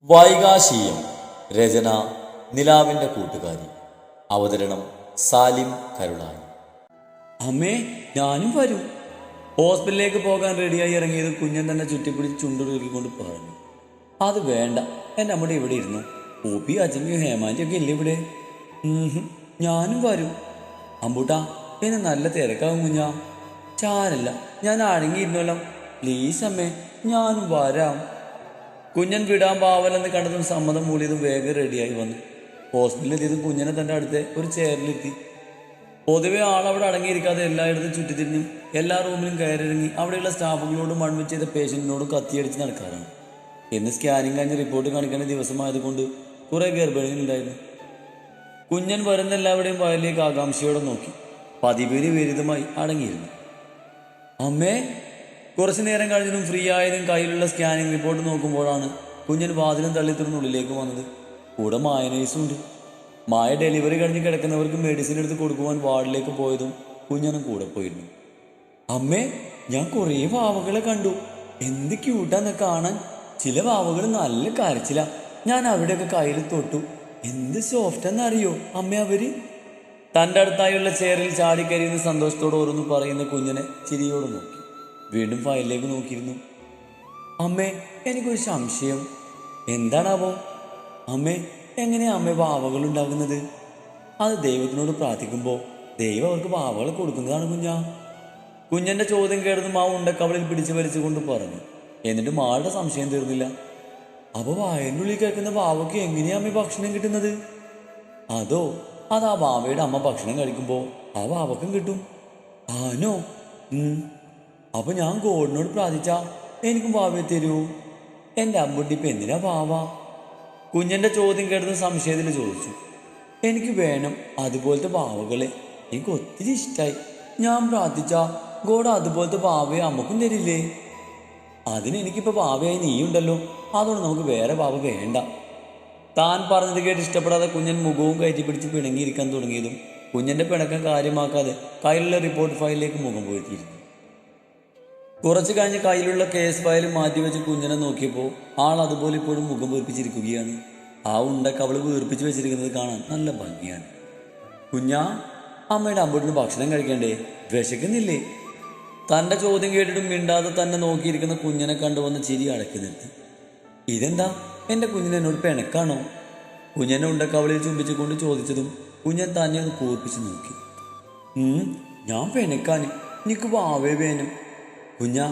വൈകാശീയം. രചന നിലാവിൻ്റെ കൂട്ടുകാരി. അവതരണം സാലിം കരുളായി. അമ്മേ, ഞാനും വരും. ഹോസ്പിറ്റലിലേക്ക് പോകാൻ റെഡിയായി ഇറങ്ങിയത് കുഞ്ഞൻ തന്നെ ചുറ്റിപ്പിടിച്ച് ചുണ്ടുരുക്കിക്കൊണ്ട് പറഞ്ഞു. അത് വേണ്ട, എൻ്റെ അമ്മയുടെ ഇവിടെ ഇരുന്നു. പൂപ്പി അച്ഛനും ഹേമാൻ്റെയൊക്കെ ഇല്ലേ ഇവിടെ? ഞാനും വരും. അമ്പൂട്ടാ, എന്നെ നല്ല തിരക്കാവും കുഞ്ഞാ. ചാരല്ല, ഞാൻ അടങ്ങിയിരുന്നല്ലോ. പ്ലീസ് അമ്മേ, ഞാനും വരാം. കുഞ്ഞൻ വിടാൻ പാവലെന്ന് കണ്ടതും സമ്മതം മൂടിയതും വേഗം റെഡിയായി വന്നു. ഹോസ്പിറ്റലിലെത്തിയതും കുഞ്ഞനെ തൻ്റെ അടുത്ത് ഒരു ചെയറിലെത്തി. പൊതുവെ ആളവിടെ അടങ്ങിയിരിക്കാതെ എല്ലായിടത്തും ചുറ്റിത്തിരിഞ്ഞും എല്ലാ റൂമിലും കയറിയിറങ്ങി അവിടെയുള്ള സ്റ്റാഫുകളോടും അഡ്മിറ്റ് ചെയ്ത പേഷ്യൻറ്റിനോടും കത്തിയടിച്ച് നടക്കാറാണ്. എന്ന് സ്കാനിങ് കഴിഞ്ഞ് റിപ്പോർട്ട് കാണിക്കേണ്ട ദിവസമായതുകൊണ്ട് കുറേ ഗർഭിണികളുണ്ടായിരുന്നു. കുഞ്ഞൻ വരുന്ന എല്ലാവരുടെയും വയലിലേക്ക് ആകാംക്ഷയോടെ നോക്കി. പതിവിന് വിരുദ്ധമായി അടങ്ങിയിരുന്നു. അമ്മേ, കുറച്ചു നേരം കഴിഞ്ഞതും ഫ്രീ ആയതും കയ്യിലുള്ള സ്കാനിങ് റിപ്പോർട്ട് നോക്കുമ്പോഴാണ് കുഞ്ഞൻ വാതിലും തള്ളിത്തുറന്നുള്ളിലേക്ക് വന്നത്. കൂടെ മായനൈസും ഉണ്ട്. മായ ഡെലിവറി കഴിഞ്ഞ് കിടക്കുന്നവർക്ക് മെഡിസിൻ എടുത്ത് കൊടുക്കുവാൻ വാർഡിലേക്ക് പോയതും കുഞ്ഞനും കൂടെ പോയിരുന്നു. അമ്മേ, ഞാൻ കുറേ വാവകളെ കണ്ടു. എന്ത് ക്യൂട്ടാന്ന് കാണാൻ. ചില വാവകൾ നല്ല കരച്ചില. ഞാൻ അവിടെയൊക്കെ കയ്യിൽ തൊട്ടു. എന്ത് സോഫ്റ്റെന്നറിയോ അമ്മ അവര്. തൻ്റെ അടുത്തായുള്ള ചെയറിൽ ചാടിക്കരിയുന്ന സന്തോഷത്തോടെ ഓരോന്ന് പറയുന്ന കുഞ്ഞനെ ചിരിയോട് നോക്കി. വീണ്ടും ഫയലിലേക്ക് നോക്കിയിരുന്നു. അമ്മേ, എനിക്കൊരു സംശയം. എന്താണാവോ? അമ്മേ, എങ്ങനെയാ അമ്മ വാവകൾ ഉണ്ടാകുന്നത്? അത് ദൈവത്തിനോട് പ്രാർത്ഥിക്കുമ്പോൾ ദൈവം അവർക്ക് വാവകളെ കൊടുക്കുന്നതാണ് കുഞ്ഞാ. കുഞ്ഞൻ്റെ ചോദ്യം കേട്ടതും ആ ഉണ്ടക്കവളിൽ പിടിച്ചു വലിച്ചുകൊണ്ട് പറഞ്ഞു. എന്നിട്ടും ആളുടെ സംശയം തീർന്നില്ല. അപ്പോൾ വായനുള്ളിൽ കേൾക്കുന്ന വാവയ്ക്ക് എങ്ങനെയാ അമ്മ ഭക്ഷണം കിട്ടുന്നത്? അതോ അത് ആ വാവയുടെ അമ്മ ഭക്ഷണം കഴിക്കുമ്പോൾ ആ വാവക്കും കിട്ടും. ആനോ? അപ്പൊ ഞാൻ ഗോഡിനോട് പ്രാർത്ഥിച്ചാ എനിക്കും വാവയെ തരൂ. എൻ്റെ അമ്പുട്ടി ഇപ്പം എന്തിനാ വാവ? കുഞ്ഞൻ്റെ ചോദ്യം കേട്ടത് സംശയത്തിൽ ചോദിച്ചു. എനിക്ക് വേണം അതുപോലത്തെ വാവകളെ. എനിക്ക് ഒത്തിരി ഇഷ്ടമായി. ഞാൻ പ്രാർത്ഥിച്ചാ ഗോഡ് അതുപോലത്തെ വാവയെ അമ്മക്കും തരില്ലേ? അതിനെനിക്കിപ്പോൾ വാവയായി നീയുണ്ടല്ലോ. അതുകൊണ്ട് നമുക്ക് വേറെ വാവ വേണ്ട. താൻ പറഞ്ഞത് കേട്ട് ഇഷ്ടപ്പെടാതെ കുഞ്ഞൻ മുഖവും കയറ്റി പിടിച്ച് പിണങ്ങിയിരിക്കാൻ തുടങ്ങിയതും കുഞ്ഞൻ്റെ പിണക്കം കാര്യമാക്കാതെ കയ്യിലുള്ള റിപ്പോർട്ട് ഫയലിലേക്ക് മുഖം പോയിട്ടിരുന്നു. കുറച്ച് കഴിഞ്ഞ് കയ്യിലുള്ള കേസ് ഫയൽ മാറ്റിവെച്ച് കുഞ്ഞനെ നോക്കിയപ്പോൾ ആൾ അതുപോലെ ഇപ്പോഴും മുഖം വീർപ്പിച്ചിരിക്കുകയാണ്. ആ ഉണ്ടക്ക് അവൾ വീർപ്പിച്ച് വെച്ചിരിക്കുന്നത് കാണാൻ നല്ല ഭംഗിയാണ്. കുഞ്ഞാ, അമ്മയുടെ അമ്പൂട്ടിന് ഭക്ഷണം കഴിക്കണ്ടേ? വിശക്കുന്നില്ലേ? തൻ്റെ ചോദ്യം കേട്ടിട്ടും മിണ്ടാതെ തന്നെ നോക്കിയിരിക്കുന്ന കുഞ്ഞനെ കണ്ടുവന്ന ചിരി അടക്കി നിർത്തി. ഇതെന്താ, എൻ്റെ കുഞ്ഞിനെ എന്നോട് പിണക്കാണോ? കുഞ്ഞനെ ഉണ്ടക്കവളിൽ ചുംബിച്ചുകൊണ്ട് ചോദിച്ചതും കുഞ്ഞൻ തന്നെ ഒന്ന് കൂർപ്പിച്ച് നോക്കി. ഞാൻ പിണക്കാൻ, എനിക്ക് വാവേ വേണം. കുഞ്ഞാ,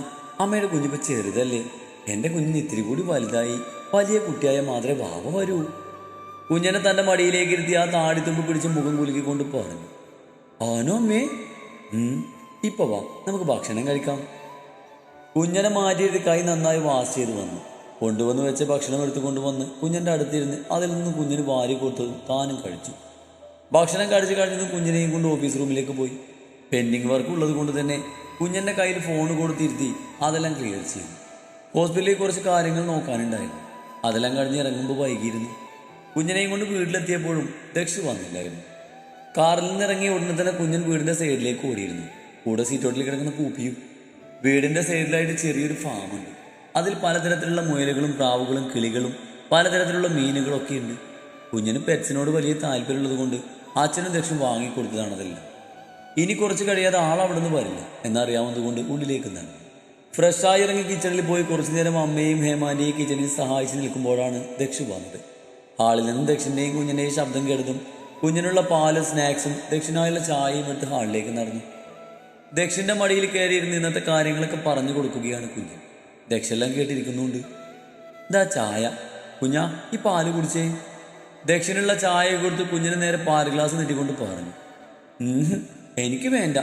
അമ്മയുടെ കുഞ്ഞിപ്പോൾ ചെറുതല്ലേ. എൻ്റെ കുഞ്ഞിന് ഇത്തിരി കൂടി വലുതായി വലിയ കുട്ടിയായ മാത്രമേ വാവ വരൂ. കുഞ്ഞനെ തൻ്റെ മടിയിലേക്ക് ഇരുത്തി ആ താടിത്തുമ്പ് പിടിച്ച് മുഖം കുലുക്കിക്കൊണ്ട് പറഞ്ഞു. ആനോ അമ്മേ? ഇപ്പൊ വാ, നമുക്ക് ഭക്ഷണം കഴിക്കാം. കുഞ്ഞനെ മാറ്റിയിട്ട് കൈ നന്നായി വാഷ് ചെയ്ത് വന്നു. കൊണ്ടുവന്ന് വെച്ച ഭക്ഷണം എടുത്തുകൊണ്ടുവന്ന് കുഞ്ഞൻ്റെ അടുത്തിരുന്ന് അതിൽ നിന്ന് കുഞ്ഞിന് വാരി കൊടുത്തതും താനും കഴിച്ചു. ഭക്ഷണം കഴിച്ച് കഴിഞ്ഞതും കുഞ്ഞിനെയും കൊണ്ട് ഓഫീസ് റൂമിലേക്ക് പോയി. പെൻഡിങ് വർക്ക് ഉള്ളത് കൊണ്ട് തന്നെ കുഞ്ഞൻ്റെ കയ്യിൽ ഫോൺ കൊടുത്തിരുത്തി അതെല്ലാം ക്ലിയർ ചെയ്തു. ഹോസ്പിറ്റലിൽ കുറച്ച് കാര്യങ്ങൾ നോക്കാനുണ്ടായിരുന്നു. അതെല്ലാം കഴിഞ്ഞ് ഇറങ്ങുമ്പോൾ വൈകിയിരുന്നു. കുഞ്ഞിനെയും കൊണ്ട് വീട്ടിലെത്തിയപ്പോഴും ദക്ഷ് വന്നില്ലായിരുന്നു. കാറിൽ നിന്ന് ഇറങ്ങിയ ഉടനെ തന്നെ കുഞ്ഞൻ വീടിൻ്റെ സൈഡിലേക്ക് ഓടിയിരുന്നു. കൂടെ സീറ്റോട്ടിൽ കിടക്കുന്ന പൂപ്പിയും. വീടിൻ്റെ സൈഡിലായിട്ട് ചെറിയൊരു ഫാമുണ്ട്. അതിൽ പലതരത്തിലുള്ള മുയലുകളും പ്രാവുകളും കിളികളും പലതരത്തിലുള്ള മീനുകളൊക്കെ ഉണ്ട്. കുഞ്ഞിന് പെറ്റ്സിനോട് വലിയ താല്പര്യമുള്ളത് കൊണ്ട് അച്ഛനും ദക്ഷും വാങ്ങിക്കൊടുത്തതാണതെല്ലാം. ഇനി കുറച്ച് കഴിയാതെ ആളവിടെ നിന്ന് വരില്ല എന്നറിയാവുന്നതുകൊണ്ട് ഉള്ളിലേക്ക് നടന്നു. ഫ്രഷായി ഇറങ്ങി കിച്ചണിൽ പോയി കുറച്ചു നേരം അമ്മയും ഹേമാൻ്റെയും കിച്ചണിൽ സഹായിച്ച് നിൽക്കുമ്പോഴാണ് ദക്ഷു വന്നത്. ഹാളിൽ നിന്ന് ദക്ഷിൻ്റെയും കുഞ്ഞിൻ്റെയും ശബ്ദം കേട്ടതും കുഞ്ഞിനുള്ള പാലും സ്നാക്സും ദക്ഷിണായുള്ള ചായയും എടുത്ത് ഹാളിലേക്ക് നടന്നു. ദക്ഷിൻ്റെ മടിയിൽ കയറിയിരുന്ന് ഇന്നത്തെ കാര്യങ്ങളൊക്കെ പറഞ്ഞു കൊടുക്കുകയാണ് കുഞ്ഞ്. ദക്ഷെല്ലാം കേട്ടിരിക്കുന്നുണ്ട്. ഇതാ ചായ. കുഞ്ഞാ, ഈ പാല് കുടിച്ചേ. ദക്ഷിണുള്ള ചായ കൊടുത്ത് കുഞ്ഞിന് നേരെ പാൽ ഗ്ലാസ് നീട്ടിക്കൊണ്ട് പറഞ്ഞു. എനിക്ക് വേണ്ട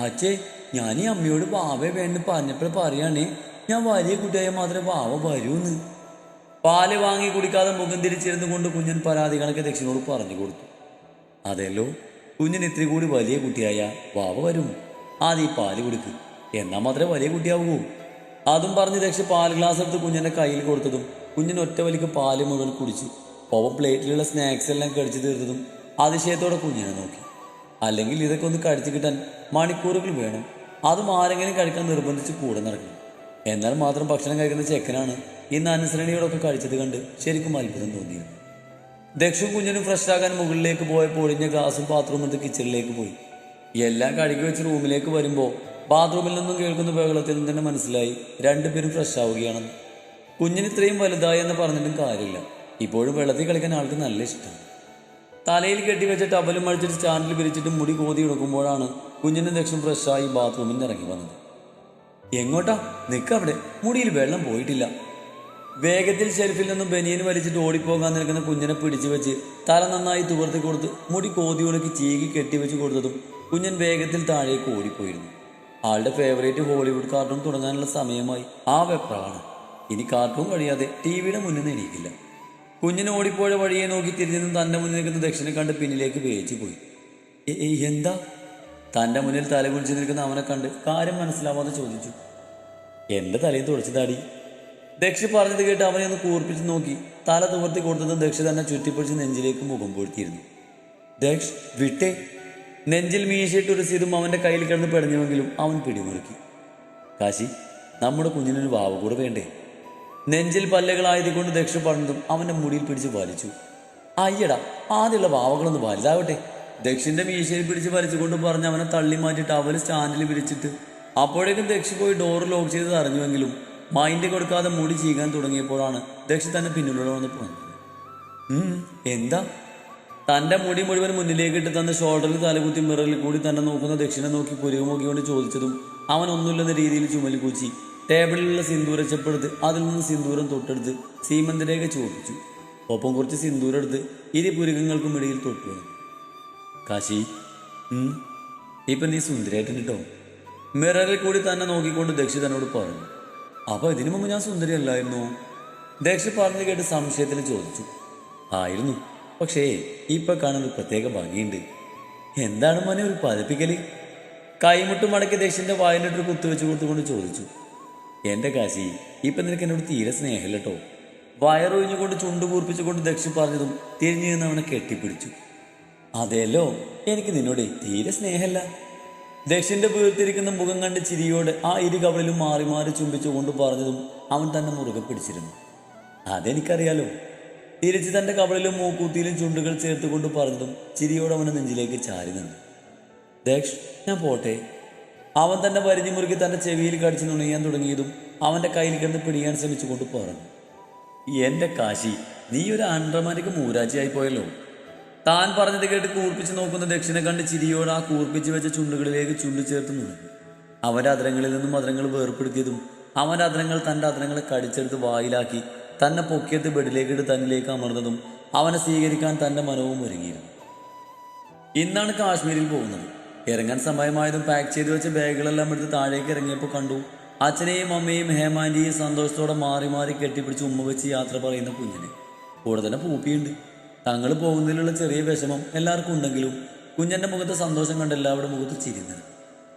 അച്ഛേ, ഞാൻ ഈ അമ്മയോട് വാവേ വേണ്ടെന്ന് പറഞ്ഞപ്പോൾ പറയാണേ ഞാൻ വലിയ കുട്ടിയായ മാത്രമേ വാവ വരൂന്ന്. പാല് വാങ്ങി കുടിക്കാതെ മുഖം തിരിച്ചിരുന്നു കൊണ്ട് കുഞ്ഞൻ പരാതി കണക്ക് ദക്ഷിണോട് പറഞ്ഞു കൊടുത്തു. അതെല്ലോ, കുഞ്ഞിന് ഇത്തിരി കൂടി വലിയ കുട്ടിയായ വാവ വരും. ആദ്യം ഈ പാല് കുടിക്ക്, എന്നാൽ മാത്രമേ വലിയ കുട്ടിയാവൂ. അതും പറഞ്ഞ് ദക്ഷ പാൽ ഗ്ലാസ് എടുത്ത് കുഞ്ഞിൻ്റെ കയ്യിൽ കൊടുത്തതും കുഞ്ഞിന് ഒറ്റ വലിക്ക് പാല് മുഴുവൻ കുടിച്ചു. ഒപ്പം പ്ലേറ്റിലുള്ള സ്നാക്സ് എല്ലാം കടിച്ചു തീർത്തതും അതിശയത്തോടെ കുഞ്ഞിനെ നോക്കി. അല്ലെങ്കിൽ ഇതൊക്കെ ഒന്ന് കടിച്ചു കിട്ടാൻ മണിക്കൂറുകൾ വേണം. അതും ആരെങ്കിലും കഴിക്കാൻ നിർബന്ധിച്ച് കൂടെ നടക്കണം. എന്നാൽ മാത്രം ഭക്ഷണം കഴിക്കുന്ന ചെക്കനാണ് ഇന്ന് അനുസരണയോടൊക്കെ കഴിച്ചത് കണ്ട് ശരിക്കും അത്ഭുതം തോന്നിയിരുന്നു. ദക്ഷും കുഞ്ഞിനും ഫ്രഷാകാൻ മുകളിലേക്ക് പോയപ്പോൾ ഒഴിഞ്ഞ ഗ്ലാസും പാത്രവും എടുത്ത് കിച്ചണിലേക്ക് പോയി. എല്ലാം കഴുകി വെച്ച് റൂമിലേക്ക് വരുമ്പോൾ ബാത്റൂമിൽ നിന്നും കേൾക്കുന്ന ബഹളത്തിൽ നിന്ന് തന്നെ മനസ്സിലായി രണ്ടുപേരും ഫ്രഷ് ആവുകയാണെന്ന്. കുഞ്ഞിന് ഇത്രയും വലുതായി എന്ന് പറഞ്ഞിട്ടും കാര്യമില്ല. ഇപ്പോഴും വെള്ളത്തിൽ കളിക്കാൻ ആൾക്ക് നല്ല ഇഷ്ടമാണ്. തലയിൽ കെട്ടിവെച്ച ടവലും അഴിച്ചിട്ട് സ്റ്റാൻഡിൽ വിരിച്ചിട്ട് മുടി കോതി എടുക്കുമ്പോഴാണ് കുഞ്ഞിനും ദക്ഷും ഫ്രഷായി ബാത്റൂമിൽ നിന്ന് ഇറങ്ങി വന്നത്. എങ്ങോട്ടാ? നിൽക്കവിടെ, മുടിയിൽ വെള്ളം പോയിട്ടില്ല. വേഗത്തിൽ ഷെൽഫിൽ നിന്നും ബനിയൻ വലിച്ചിട്ട് ഓടിപ്പോകാൻ നിൽക്കുന്ന കുഞ്ഞിനെ പിടിച്ചു വെച്ച് തല നന്നായി തുവർത്തി കൊടുത്ത് മുടി കോതി ഉണക്കി ചീകി കെട്ടിവെച്ച് കൊടുത്തതും കുഞ്ഞൻ വേഗത്തിൽ താഴേക്ക് ഓടിപ്പോയിരുന്നു. ആളുടെ ഫേവറേറ്റ് ഹോളിവുഡ് കാർട്ടൂൺ തുടങ്ങാനുള്ള സമയമായി. ആ വെപ്രാണ്. ഇനി കാർട്ടൂൺ കഴിയാതെ ടിവിയുടെ മുന്നിൽ നിന്ന് എണീക്കില്ല. കുഞ്ഞിന് ഓടിപ്പോയ വഴിയെ നോക്കി തിരിഞ്ഞതും തൻ്റെ മുന്നിൽ നിൽക്കുന്ന ദക്ഷിണെ കണ്ട് പിന്നിലേക്ക് വേച്ചു പോയി. എന്താ? തൻ്റെ മുന്നിൽ തല കുളിച്ച് നിൽക്കുന്ന അവനെ കണ്ട് കാര്യം മനസ്സിലാവാതെ ചോദിച്ചു. എൻ്റെ തലയിൽ തുടച്ചതാടി. ദക്ഷി പറഞ്ഞത് കേട്ട് അവനെ ഒന്ന് കൂർപ്പിച്ച് നോക്കി തല തുവർത്തി കൊടുത്തതും ദക്ഷി തന്നെ ചുറ്റിപ്പിടിച്ച് നെഞ്ചിലേക്ക് മുഖം പൊഴുത്തിയിരുന്നു. ദക്ഷ് വിട്ടേ. നെഞ്ചിൽ മീശയിട്ട് ഉരസിയതും അവൻ്റെ കയ്യിൽ കിടന്ന് പെടഞ്ഞുവെങ്കിലും അവൻ പിടിമുറുക്കി. കാശി, നമ്മുടെ കുഞ്ഞിനൊരു വാവ കൂടെ വേണ്ടേ? നെഞ്ചിൽ പല്ലുകളായതുകൊണ്ട് ദക്ഷ പറഞ്ഞതും അവൻ്റെ മുടിയിൽ പിടിച്ച് വലിച്ചു. അയ്യടാ, ആദ്യമുള്ള വാവകളൊന്ന് വലുതാവട്ടെ. ദക്ഷിന്റെ മീശയിൽ പിടിച്ച് വലിച്ചുകൊണ്ട് പറഞ്ഞ് അവനെ തള്ളി മാറ്റിയിട്ട് അവല് സ്റ്റാൻഡിൽ വിരിച്ചിട്ട് അപ്പോഴേക്കും ദക്ഷി പോയി ഡോർ ലോക്ക് ചെയ്തത് അറിഞ്ഞുവെങ്കിലും മൈൻഡ് കൊടുക്കാതെ മുടി ചീകാൻ തുടങ്ങിയപ്പോഴാണ് ദക്ഷി തന്നെ പിന്നിലൂടെ വന്ന് പോകുന്നത്. എന്താ? തൻ്റെ മുടി മുഴുവൻ മുന്നിലേക്ക് ഇട്ട് തന്റെ ഷോൾഡറിൽ തലകുത്തി മിററിൽ കൂടി തന്നെ നോക്കുന്ന ദക്ഷിണെ നോക്കി പുരുകമുഖിക്കൊണ്ട് ചോദിച്ചതും അവൻ ഒന്നുമില്ലെന്ന രീതിയിൽ ചുമല് കൂച്ചി ടേബിളിലുള്ള സിന്ദൂര ചെപ്പെടുത്ത് അതിൽ നിന്ന് സിന്ദൂരം തൊട്ടെടുത്ത് സീമന്തിരേഖ ചോദിച്ചു. ഒപ്പം കുറച്ച് സിന്ദൂരം എടുത്ത് ഇരു പുരുകങ്ങൾക്കും ഇടയിൽ തൊട്ടു. കാശി, ഇപ്പം നീ സുന്ദരിയായിട്ട് കേട്ടോ. മിററിൽ കൂടി തന്നെ നോക്കിക്കൊണ്ട് ദക്ഷി തന്നോട് പറഞ്ഞു. അപ്പോൾ ഇതിനു മുമ്പ് ഞാൻ സുന്ദരിയല്ലായിരുന്നോ? ദക്ഷി പറഞ്ഞു കേട്ട് സംശയത്തിൽ ചോദിച്ചു. ആയിരുന്നു, പക്ഷേ ഇപ്പൊ കാണാൻ ഒരു പ്രത്യേക ഭംഗിയുണ്ട്. എന്താണ് മോനെ ഒരു പതിപ്പിക്കല്? കൈമുട്ട് മടക്കി ദക്ഷിന്റെ വായിലിട്ടൊരു കുത്തുവെച്ച് കൊടുത്തുകൊണ്ട് ചോദിച്ചു. എൻ്റെ കാശി, ഇപ്പം നിനക്ക് എന്നോട് തീരെ സ്നേഹമില്ല കേട്ടോ. വയറൊഴിഞ്ഞുകൊണ്ട് ചുണ്ടു കൂർപ്പിച്ചുകൊണ്ട് ദക്ഷി പറഞ്ഞതും തിരിഞ്ഞു നിന്ന് അവനെ കെട്ടിപ്പിടിച്ചു. അതെല്ലോ, എനിക്ക് നിന്നോട് തീരെ സ്നേഹമല്ല. ദക്ഷിന്റെ വീർത്തിരിക്കുന്ന മുഖം കണ്ട് ചിരിയോടെ ആ ഇരു കവളിലും മാറി മാറി ചുംബിച്ചുകൊണ്ട് പറഞ്ഞതും അവൻ തന്നെ മുറുകെ പിടിച്ചിരുന്നു. അതെനിക്കറിയാലോ. തിരിച്ച് തൻ്റെ കവളിലും മൂക്കൂത്തിയിലും ചുണ്ടുകൾ ചേർത്തുകൊണ്ട് പറഞ്ഞതും ചിരിയോടെ അവനെ നെഞ്ചിലേക്ക് ചാരി നിന്നു. ദക്ഷ്, ഞാൻ പോട്ടെ. അവൻ തന്നെ പരിധി മുറുകി തൻ്റെ ചെവിയിൽ കടിച്ചു നുണയാൻ തുടങ്ങിയതും അവൻ്റെ കയ്യിൽ കിടന്ന് പിടിയാൻ ശ്രമിച്ചുകൊണ്ട് പറഞ്ഞു. എൻ്റെ കാശി, നീ ഒരു അണ്ടർമാനിക്ക് മൂരാച്ചിയായി പോയല്ലോ. താൻ പറഞ്ഞത് കേട്ട് കൂർപ്പിച്ച് നോക്കുന്ന ദക്ഷിണെ കണ്ട് ചിരിയോട് ആ കൂർപ്പിച്ച് വെച്ച ചുണ്ടുകളിലേക്ക് ചുണ്ടു ചേർത്ത് നിന്നു. അവൻ്റെ അധരങ്ങളിൽ നിന്നും അധരങ്ങൾ വേർപ്പെടുത്തിയതും അവൻ്റെ അധരങ്ങൾ തൻ്റെ അധരങ്ങളെ കടിച്ചെടുത്ത് വായിലാക്കി തന്നെ പൊക്കിയെടുത്ത് ബെഡിലേക്കിട്ട് തന്നിലേക്ക് അമർന്നതും അവനെ സ്വീകരിക്കാൻ തൻ്റെ മനവും ഒരുങ്ങിയിരുന്നു. ഇന്നാണ് കാശ്മീരിൽ പോകുന്നത്. ഇറങ്ങാൻ സമയമായതും പാക്ക് ചെയ്ത് വെച്ച ബാഗുകളെല്ലാം എടുത്ത് താഴേക്ക് ഇറങ്ങിയപ്പോൾ കണ്ടു അച്ഛനെയും അമ്മയും ഹേമാൻ്റെയും സന്തോഷത്തോടെ മാറി മാറി കെട്ടിപ്പിടിച്ച് ഉമ്മ വെച്ച് യാത്ര പറയുന്ന കുഞ്ഞിനെ. കൂടെ തന്നെ പൂപ്പിയുണ്ട്. തങ്ങൾ പോകുന്നതിലുള്ള ചെറിയ വിഷമം എല്ലാവർക്കും ഉണ്ടെങ്കിലും കുഞ്ഞൻ്റെ മുഖത്തെ സന്തോഷം കണ്ട് എല്ലാവരുടെ മുഖത്ത് ചിരിഞ്ഞത്.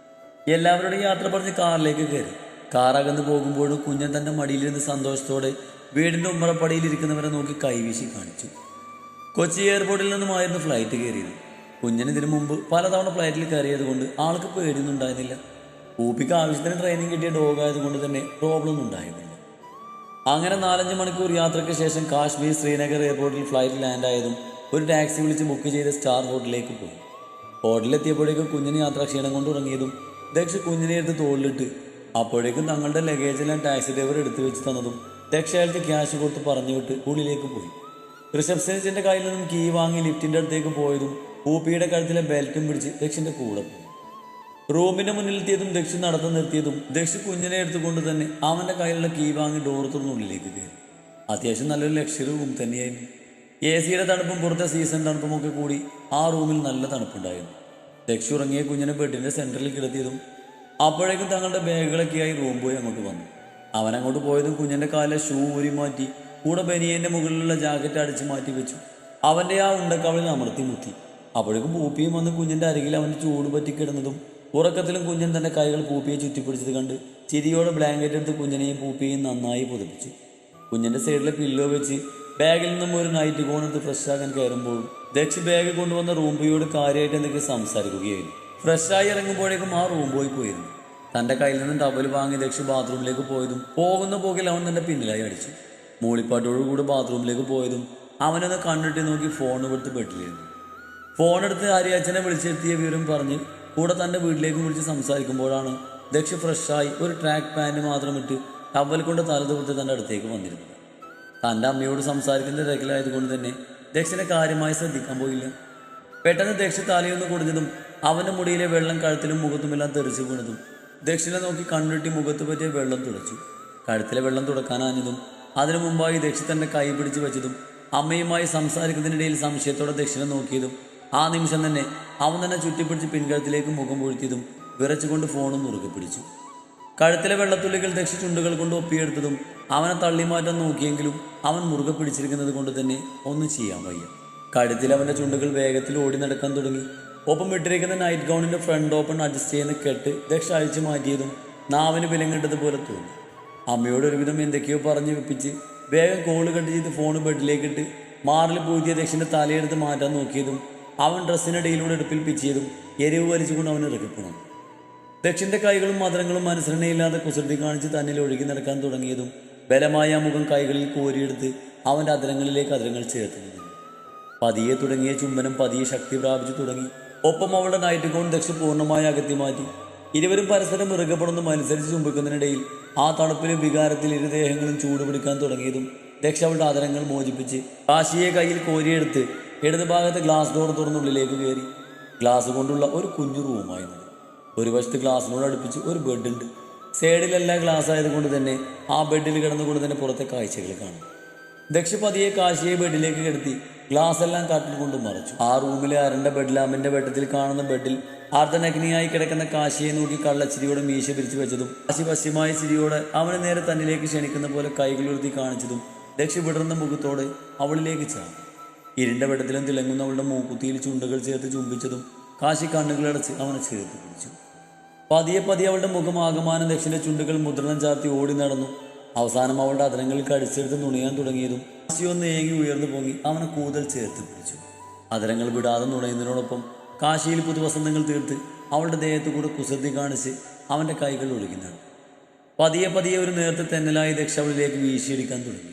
എല്ലാവരുടെയും യാത്ര പറഞ്ഞ് കാറിലേക്ക് കയറി. കാറകന്ന് പോകുമ്പോഴും കുഞ്ഞൻ തൻ്റെ മടിയിലിരുന്ന് സന്തോഷത്തോടെ വീടിൻ്റെ ഉമ്മറപ്പടിയിലിരിക്കുന്നവരെ നോക്കി കൈവീശി കാണിച്ചു. കൊച്ചി എയർപോർട്ടിൽ നിന്നുമായിരുന്നു ഫ്ലൈറ്റ് കയറിയത്. കുഞ്ഞൻ ഇതിനു മുമ്പ് പലതവണ ഫ്ലൈറ്റിൽ കയറിയത് കൊണ്ട് ആൾക്ക് പേടിയൊന്നും ഉണ്ടായിരുന്നില്ല. പൂപ്പിക്ക് ആവശ്യത്തിന് ട്രെയിനിങ് കിട്ടിയ ഡോഗായതുകൊണ്ട് തന്നെ പ്രോബ്ലം ഒന്നും ഉണ്ടായിരുന്നില്ല. അങ്ങനെ 4-5 മണിക്കൂർ യാത്രയ്ക്ക് ശേഷം കാശ്മീർ ശ്രീനഗർ എയർപോർട്ടിൽ ഫ്ലൈറ്റ് ലാൻഡായതും ഒരു ടാക്സി വിളിച്ച് ബുക്ക് ചെയ്ത് സ്റ്റാർ ഹോട്ടലിലേക്ക് പോയി. ഹോട്ടലിലെത്തിയപ്പോഴേക്കും കുഞ്ഞിന് യാത്രാക്ഷീണം കൊണ്ട് തുടങ്ങിയതും ദക്ഷ കുഞ്ഞിനെ എടുത്ത് തോളിലിട്ട് അപ്പോഴേക്കും തങ്ങളുടെ ലഗേജെല്ലാം ടാക്സി ഡ്രൈവർ എടുത്തു വെച്ച് തന്നതും ദക്ഷ അയാൾക്ക് ക്യാഷ് കൊടുത്ത് പറഞ്ഞു വിട്ട് ഉള്ളിലേക്ക് പോയി. റിസപ്ഷനിസ്റ്റിൻ്റെ കയ്യിൽ നിന്നും കീ വാങ്ങി ലിഫ്റ്റിൻ്റെ അടുത്തേക്ക് പോയതും പൂപ്പിയുടെ കഴുത്തിലെ ബെൽറ്റും പിടിച്ച് ദക്ഷിൻ്റെ കൂടെ പോയി. റൂമിൻ്റെ മുന്നിലെത്തിയതും ദക്ഷി നടന്നു നിർത്തിയതും ദക്ഷി കുഞ്ഞിനെ എടുത്തുകൊണ്ട് തന്നെ അവൻ്റെ കയ്യിലുള്ള കീ വാങ്ങി ഡോർ തുറന്നുള്ളിലേക്ക് കയറി. അത്യാവശ്യം നല്ലൊരു ലക്ഷറി റൂം തന്നെയായിരുന്നു. AC-യുടെ തണുപ്പും പുറത്തെ സീസൺ തണുപ്പും ഒക്കെ കൂടി ആ റൂമിൽ നല്ല തണുപ്പുണ്ടായിരുന്നു. ദക്ഷി ഉറങ്ങിയ കുഞ്ഞിനെ ബെഡിൻ്റെ സെൻറ്ററിൽ കിടത്തിയതും അപ്പോഴേക്കും തങ്ങളുടെ ബാഗുകളൊക്കെയായി റൂം പോയി അങ്ങോട്ട് വന്നു. അവനങ്ങോട്ട് പോയതും കുഞ്ഞിൻ്റെ കാലിലെ ഷൂ ഊരി മാറ്റി കൂടെ ബനിയൻ്റെ മുകളിലുള്ള ജാക്കറ്റ് അടിച്ച് മാറ്റി വെച്ചു. അവൻ്റെ ആ ഉണ്ടക്കവളിൽ അമർത്തി മുത്തി. അപ്പോഴേക്കും പൂപ്പിയും വന്ന് കുഞ്ഞിൻ്റെ അരികിൽ അവൻ്റെ ചൂട് പറ്റിക്കിടന്നതും ഉറക്കത്തിലും കുഞ്ഞൻ തൻ്റെ കൈകൾ പൂപ്പിയെ ചുറ്റിപ്പിടിച്ചത് കണ്ട് ചിരിയോടെ ബ്ലാങ്കറ്റ് എടുത്ത് കുഞ്ഞിനെയും പൂപ്പിയെയും നന്നായി പുതപ്പിച്ചു. കുഞ്ഞിൻ്റെ സൈഡിലെ പില്ലോ വെച്ച് ബാഗിൽ നിന്നും ഒരു നൈറ്റ് കോൺ എടുത്ത് ഫ്രഷാക്കാൻ കയറുമ്പോഴും ദക്ഷി ബാഗ് കൊണ്ടുവന്ന റൂം ബോയോട് കാര്യമായിട്ട് എന്തൊക്കെ സംസാരിക്കുകയായിരുന്നു. ഫ്രഷായി ഇറങ്ങുമ്പോഴേക്കും ആ റൂം ബോയ് പോയിരുന്നു. തൻ്റെ കയ്യിൽ നിന്നും ടവൽ വാങ്ങി ദക്ഷ ബാത്റൂമിലേക്ക് പോയതും പോകുന്ന പോകിൽ അവൻ തൻ്റെ പിന്നിലായി അടിച്ചു. മൂളിപ്പാട്ടോടുകൂടി ബാത്റൂമിലേക്ക് പോയതും അവനൊന്ന് കണ്ണിട്ട് നോക്കി ഫോൺ എടുത്ത് ബെഡിലിരുന്നു. ഫോണെടുത്ത് ആര്യാച്ചനെ വിളിച്ചെത്തിയ വിവരം പറഞ്ഞ് കൂടെ തൻ്റെ വീട്ടിലേക്ക് വിളിച്ച് സംസാരിക്കുമ്പോഴാണ് ദക്ഷ ഫ്രഷായി ഒരു ട്രാക്ക് പാൻറ് മാത്രം ഇട്ട് ടവൽ കൊണ്ട് തല തുറത്ത് തൻ്റെ അടുത്തേക്ക് വന്നിരുന്നത്. തൻ്റെ അമ്മയോട് സംസാരിക്കുന്ന തിരക്കിലായതുകൊണ്ട് തന്നെ ദക്ഷനെ കാര്യമായി ശ്രദ്ധിക്കാൻ പോയില്ല. പെട്ടെന്ന് ദക്ഷ തലയൊന്ന് കുടിഞ്ഞതും അവൻ്റെ മുടിയിലെ വെള്ളം കഴുത്തിലും മുഖത്തുമെല്ലാം തെറിച്ചു വീണതും ദക്ഷിനെ നോക്കി കണ്ണിട്ടി മുഖത്ത് പറ്റിയ വെള്ളം തുടച്ചു. കഴുത്തിലെ വെള്ളം തുടക്കാനാഞ്ഞതും അതിനു മുമ്പായി ദക്ഷ തൻ്റെ കൈ പിടിച്ച് വെച്ചതും അമ്മയുമായി സംസാരിക്കുന്നതിനിടയിൽ സംശയത്തോടെ ദക്ഷിണെ നോക്കിയതും ആ നിമിഷം തന്നെ അവൻ തന്നെ ചുറ്റിപ്പിടിച്ച് പിൻകഴുത്തിലേക്ക് മുഖം പൊഴുത്തിയതും വിറച്ചുകൊണ്ട് ഫോണും മുറുകെ പിടിച്ചു. കഴുത്തിലെ വെള്ളത്തുള്ളികൾ ദക്ഷ ചുണ്ടുകൾ കൊണ്ട് ഒപ്പിയെടുത്തതും അവനെ തള്ളിമാറ്റാൻ നോക്കിയെങ്കിലും അവൻ മുറുകെ പിടിച്ചിരിക്കുന്നത് കൊണ്ട് തന്നെ ഒന്നും ചെയ്യാൻ വയ്യ. കഴുത്തിൽ അവൻ്റെ ചുണ്ടുകൾ വേഗത്തിൽ ഓടി നടക്കാൻ തുടങ്ങി. ഒപ്പം ഇട്ടിരിക്കുന്ന നൈറ്റ് ഗൗണിൻ്റെ ഫ്രണ്ട് ഓപ്പൺ അഡ്ജസ്റ്റ് ചെയ്യുന്ന കെട്ട് ദക്ഷ അഴിച്ചു മാറ്റിയതും നാവിന് വിലങ്ങിട്ടതുപോലെ തോന്നി. അമ്മയോട് ഒരുവിധം എന്തൊക്കെയോ പറഞ്ഞ് വെപ്പിച്ച് വേഗം കോള് കട്ട് ചെയ്ത് ഫോണ് ബെഡിലേക്കിട്ട് മാറിൽ പൂഴ്ത്തിയ ദക്ഷിൻ്റെ തലയെടുത്ത് മാറ്റാൻ നോക്കിയതും അവൻ ഡ്രസ്സിനിടയിലൂടെ എടുപ്പിൽ പിച്ചിയതും എരിവ് വലിച്ചുകൊണ്ട് അവൻ ഇറക്കിപ്പോണം. ദക്ഷിൻ്റെ കൈകളും മധുരങ്ങളും അനുസരണയില്ലാതെ കുസൃതി കാണിച്ച് തന്നിൽ ഒഴുകി നടക്കാൻ തുടങ്ങിയതും ബലമായ മുഖം കൈകളിൽ കോരിയെടുത്ത് അവൻ്റെ അതിരങ്ങളിലേക്ക് അതിരങ്ങൾ ചേർത്ത് നിന്നു. പതിയെ തുടങ്ങിയ ചുംബനം പതിയെ ശക്തി പ്രാപിച്ചു തുടങ്ങി. ഒപ്പം അവളുടെ നൈറ്റ് ഗൗൺ ദക്ഷ പൂർണ്ണമായി അകത്തി മാറ്റി. ഇരുവരും പരസ്പരം ഇറുകപ്പെടുന്ന മത്സരിച്ച് ചുംബിക്കുന്നതിനിടയിൽ ആ തണുപ്പിലും വികാരത്തിൽ ഇരുദേഹങ്ങളും ചൂടുപിടിക്കാൻ തുടങ്ങിയതും ദക്ഷ അവളുടെ ആദരങ്ങൾ മോചിപ്പിച്ച് കാശിയെ കയ്യിൽ കോരിയെടുത്ത് ഇടത് ഭാഗത്ത് ഗ്ലാസ് ഡോർ തുറന്നുള്ളിലേക്ക് കയറി. ഗ്ലാസ് കൊണ്ടുള്ള ഒരു കുഞ്ഞു റൂമായിരുന്നു. ഒരു വശത്ത് ഗ്ലാസിനോട് അടുപ്പിച്ച് ഒരു ബെഡുണ്ട്. സൈഡിലെല്ലാം ഗ്ലാസ് ആയതുകൊണ്ട് തന്നെ ആ ബെഡിൽ കിടന്നുകൊണ്ട് തന്നെ പുറത്തെ കാഴ്ചകൾ കാണും. ദക്ഷ പതിയെ കാശിയെ ബെഡിലേക്ക് കിടത്തി ഗ്ലാസ് എല്ലാം കാട്ടിൽ കൊണ്ട് മറച്ചു. ആ റൂമിലെ അരണ്ട ബെഡ് ലാമ്പിന്റെ വെട്ടത്തിൽ കാണുന്ന ബെഡിൽ അർദ്ധനഗ്നിയായി കിടക്കുന്ന കാശിയെ നോക്കി കള്ളച്ചിരിയോടെ മീശ പിരിച്ചു വെച്ചതും കാശി പശ്ചിമായ ചിരിയോടെ അവനെ നേരെ തന്നിലേക്ക് ക്ഷണിക്കുന്ന പോലെ കൈകളുയർത്തി കാണിച്ചതും ദക്ഷ വിടർന്ന മുഖത്തോടെ അവളിലേക്ക് ചാടി. ഇരുണ്ട വെട്ടത്തിലും തിളങ്ങുന്ന അവളുടെ മൂക്കുത്തിയിൽ ചുണ്ടുകൾ ചേർത്ത് ചുംബിച്ചതും കാശി കണ്ണുകളടച്ച് അവനെ ചേർത്ത് പിടിച്ചു. പതിയെ പതിയെ അവളുടെ മുഖം ആകമാനം ദക്ഷിന്റെ ചുണ്ടുകൾ മുദ്രണം ചാർത്തി ഓടി നടന്നു. അവസാനം അവളുടെ അതിരങ്ങളിൽ കടിച്ചെടുത്ത് നുണയാൻ തുടങ്ങിയതും കാശി ഒന്ന് ഏങ്ങി ഉയർന്നു പൊങ്ങി അവനെ കൂടുതൽ ചേർത്ത് പിടിച്ചു. അതിരങ്ങൾ വിടാതെ നുണയുന്നതിനോടൊപ്പം കാശിയിൽ പുതുവസന്തങ്ങൾ തീർത്ത് അവളുടെ ദേഹത്ത് കൂടെ കുസൃതി കാണിച്ച് അവൻ്റെ കൈകൾ ഒഴുകി നടന്നു. പതിയെ പതിയെ ഒരു നേരത്തെ തെന്നലായി ദക്ഷ അവളിലേക്ക് വീശിയടിക്കാൻ തുടങ്ങി.